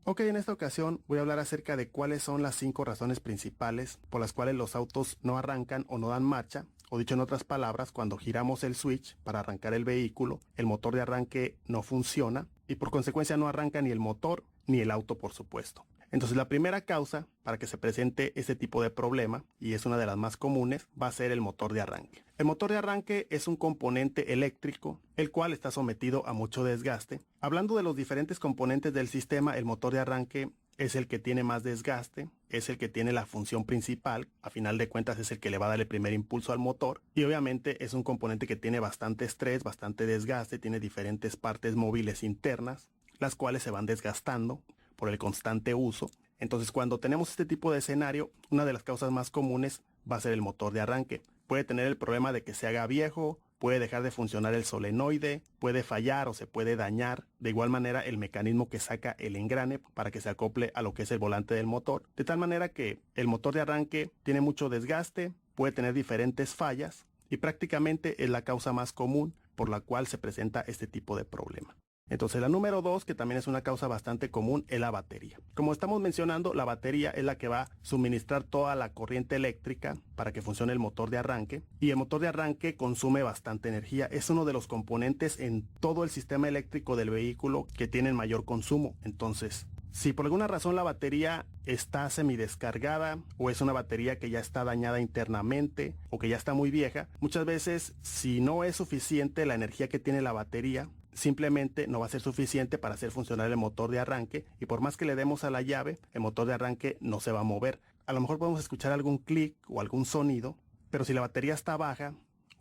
Ok, en esta ocasión voy a hablar acerca de cuáles son las 5 razones principales por las cuales los autos no arrancan o no dan marcha, o dicho en otras palabras, cuando giramos el switch para arrancar el vehículo, el motor de arranque no funciona y por consecuencia no arranca ni el motor ni el auto, por supuesto. Entonces la primera causa para que se presente este tipo de problema, y es una de las más comunes, va a ser el motor de arranque. El motor de arranque es un componente eléctrico, el cual está sometido a mucho desgaste. Hablando de los diferentes componentes del sistema, el motor de arranque es el que tiene más desgaste, es el que tiene la función principal, a final de cuentas es el que le va a dar el primer impulso al motor, y obviamente es un componente que tiene bastante estrés, bastante desgaste, tiene diferentes partes móviles internas, las cuales se van desgastando por el constante uso. Entonces, cuando tenemos este tipo de escenario, una de las causas más comunes va a ser el motor de arranque. Puede tener el problema de que se haga viejo, puede dejar de funcionar el solenoide, puede fallar o se puede dañar. De igual manera, el mecanismo que saca el engrane para que se acople a lo que es el volante del motor. De tal manera que el motor de arranque tiene mucho desgaste, puede tener diferentes fallas y prácticamente es la causa más común por la cual se presenta este tipo de problema. Entonces la número 2, que también es una causa bastante común, es la batería. Como estamos mencionando, la batería es la que va a suministrar toda la corriente eléctrica para que funcione el motor de arranque. Y el motor de arranque consume bastante energía. Es uno de los componentes en todo el sistema eléctrico del vehículo que tienen mayor consumo. Entonces, si por alguna razón la batería está semidescargada o es una batería que ya está dañada internamente o que ya está muy vieja, muchas veces si no es suficiente la energía que tiene la batería, simplemente no va a ser suficiente para hacer funcionar el motor de arranque y por más que le demos a la llave, el motor de arranque no se va a mover. A lo mejor podemos escuchar algún clic o algún sonido, pero si la batería está baja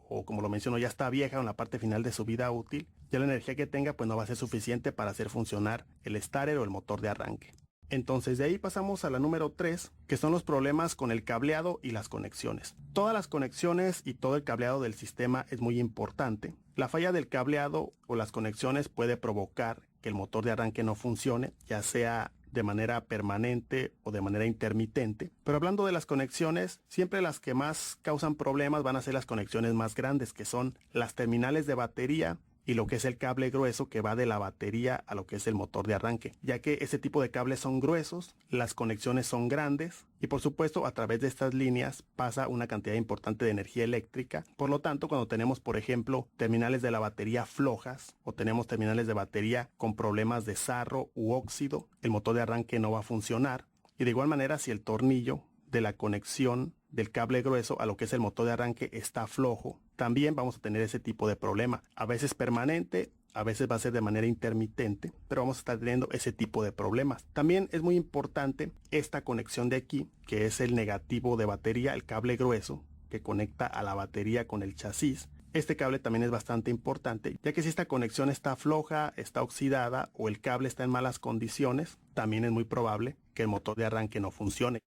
o como lo menciono ya está vieja o en la parte final de su vida útil, ya la energía que tenga pues no va a ser suficiente para hacer funcionar el starter o el motor de arranque. Entonces de ahí pasamos a la número 3, que son los problemas con el cableado y las conexiones. Todas las conexiones y todo el cableado del sistema es muy importante. La falla del cableado o las conexiones puede provocar que el motor de arranque no funcione, ya sea de manera permanente o de manera intermitente. Pero hablando de las conexiones, siempre las que más causan problemas van a ser las conexiones más grandes, que son las terminales de batería y lo que es el cable grueso que va de la batería a lo que es el motor de arranque, ya que ese tipo de cables son gruesos, las conexiones son grandes y por supuesto a través de estas líneas pasa una cantidad importante de energía eléctrica. Por lo tanto, cuando tenemos por ejemplo terminales de la batería flojas o tenemos terminales de batería con problemas de sarro u óxido, el motor de arranque no va a funcionar. Y de igual manera, si el tornillo de la conexión del cable grueso a lo que es el motor de arranque está flojo, también vamos a tener ese tipo de problema. A veces permanente, a veces va a ser de manera intermitente, pero vamos a estar teniendo ese tipo de problemas. También es muy importante esta conexión de aquí, que es el negativo de batería, el cable grueso que conecta a la batería con el chasis. Este cable también es bastante importante, ya que si esta conexión está floja, está oxidada o el cable está en malas condiciones, también es muy probable que el motor de arranque no funcione.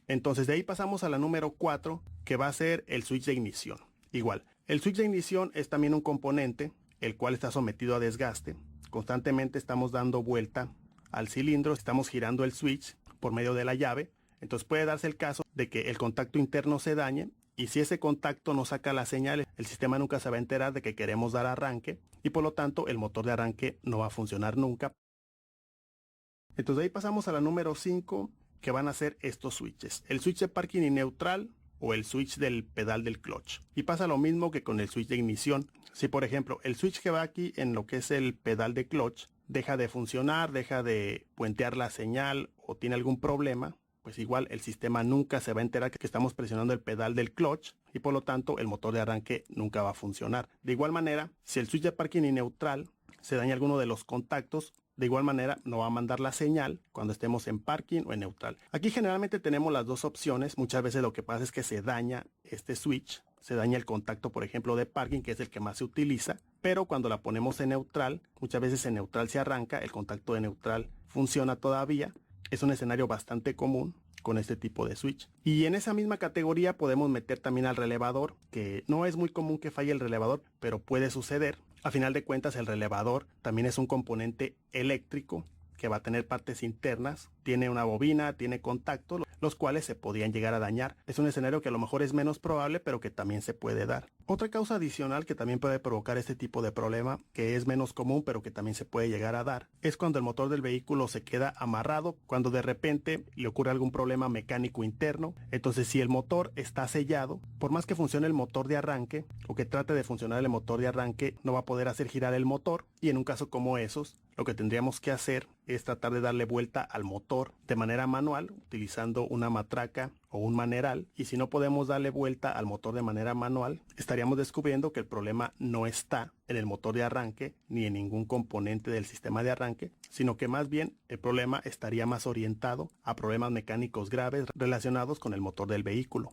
Entonces de ahí pasamos a la número 4, que va a ser el switch de ignición. Igual, el switch de ignición es también un componente, el cual está sometido a desgaste. Constantemente estamos dando vuelta al cilindro, estamos girando el switch por medio de la llave. Entonces puede darse el caso de que el contacto interno se dañe y si ese contacto no saca la señal, el sistema nunca se va a enterar de que queremos dar arranque y por lo tanto el motor de arranque no va a funcionar nunca. Entonces de ahí pasamos a la número 5, que van a ser estos switches, el switch de parking y neutral o el switch del pedal del clutch. Y pasa lo mismo que con el switch de ignición. Si por ejemplo el switch que va aquí en lo que es el pedal de clutch deja de funcionar, deja de puentear la señal o tiene algún problema, pues igual el sistema nunca se va a enterar que estamos presionando el pedal del clutch y por lo tanto el motor de arranque nunca va a funcionar. De igual manera, si el switch de parking y neutral se daña alguno de los contactos, de igual manera no va a mandar la señal cuando estemos en parking o en neutral. Aquí generalmente tenemos las dos opciones. Muchas veces lo que pasa es que se daña este switch, se daña el contacto por ejemplo de parking, que es el que más se utiliza, pero cuando la ponemos en neutral, muchas veces en neutral se arranca, el contacto de neutral funciona todavía. Es un escenario bastante común con este tipo de switch. Y en esa misma categoría podemos meter también al relevador, que no es muy común que falle el relevador, pero puede suceder. A final de cuentas el relevador también es un componente eléctrico que va a tener partes internas, tiene una bobina, tiene contactos, los cuales se podrían llegar a dañar. Es un escenario que a lo mejor es menos probable, pero que también se puede dar. Otra causa adicional que también puede provocar este tipo de problema, que es menos común pero que también se puede llegar a dar, es cuando el motor del vehículo se queda amarrado, cuando de repente le ocurre algún problema mecánico interno. Entonces, si el motor está sellado, por más que funcione el motor de arranque o que trate de funcionar el motor de arranque, no va a poder hacer girar el motor, y en un caso como esos, lo que tendríamos que hacer es tratar de darle vuelta al motor de manera manual utilizando una matraca o un maneral, y si no podemos darle vuelta al motor de manera manual, estaríamos descubriendo que el problema no está en el motor de arranque ni en ningún componente del sistema de arranque, sino que más bien el problema estaría más orientado a problemas mecánicos graves relacionados con el motor del vehículo.